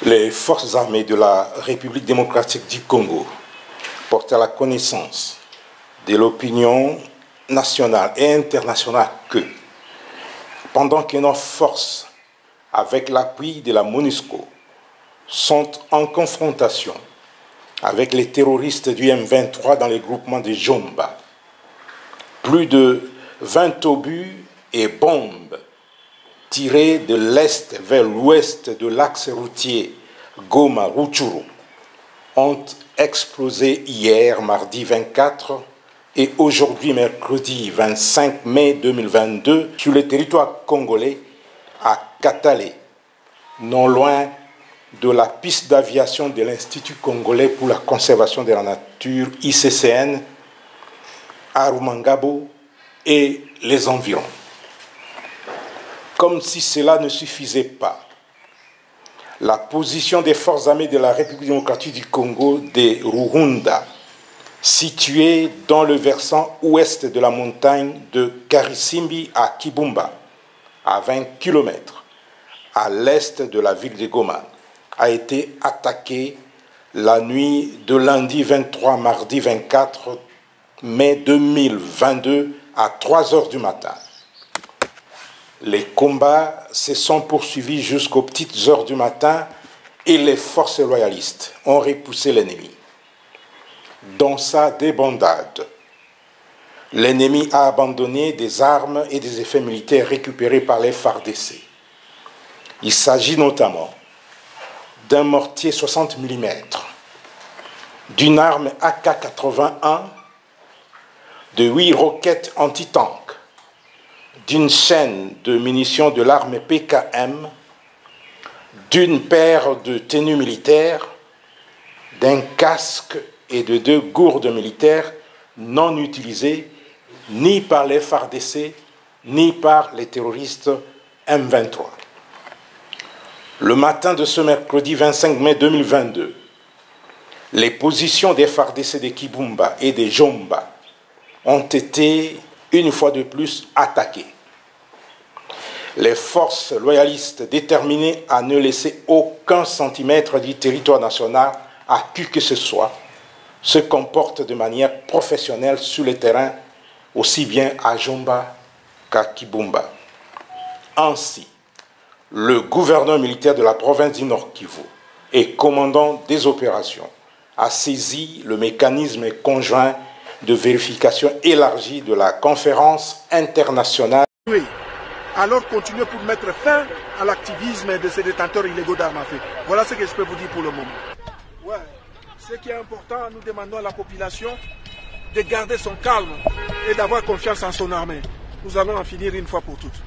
Les forces armées de la République démocratique du Congo portent à la connaissance de l'opinion nationale et internationale que, pendant que nos forces, avec l'appui de la MONUSCO, sont en confrontation avec les terroristes du M23 dans les groupements de Jomba, plus de 20 obus et bombes tirés de l'est vers l'ouest de l'axe routier Goma-Rutshuru ont explosé hier, mardi 24, et aujourd'hui, mercredi 25 mai 2022, sur le territoire congolais à Katale, non loin de la piste d'aviation de l'Institut congolais pour la conservation de la nature, ICCN, à Rumangabo et les environs. Comme si cela ne suffisait pas, la position des forces armées de la République démocratique du Congo de Ruhunda, située dans le versant ouest de la montagne de Karisimbi à Kibumba, à 20 km à l'est de la ville de Goma, a été attaquée la nuit de lundi 23 mardi 24 mai 2022 à 3 heures du matin. Les combats se sont poursuivis jusqu'aux petites heures du matin et les forces loyalistes ont repoussé l'ennemi. Dans sa débandade, l'ennemi a abandonné des armes et des effets militaires récupérés par les FARDC. Il s'agit notamment d'un mortier 60 mm, d'une arme AK-81, de 8 roquettes anti-tank, d'une chaîne de munitions de l'arme PKM, d'une paire de tenues militaires, d'un casque et de 2 gourdes militaires non utilisées ni par les FARDC ni par les terroristes M23. Le matin de ce mercredi 25 mai 2022, les positions des FARDC de Kibumba et de Jomba ont été une fois de plus attaquées. Les forces loyalistes déterminées à ne laisser aucun centimètre du territoire national à qui que ce soit se comportent de manière professionnelle sur le terrain, aussi bien à Jomba qu'à Kibumba. Ainsi, le gouverneur militaire de la province du Nord Kivu et commandant des opérations a saisi le mécanisme conjoint de vérification élargie de la conférence internationale. Oui. Alors continuez pour mettre fin à l'activisme de ces détenteurs illégaux d'armes à feu. Voilà ce que je peux vous dire pour le moment. Ouais. Ce qui est important, nous demandons à la population de garder son calme et d'avoir confiance en son armée. Nous allons en finir une fois pour toutes.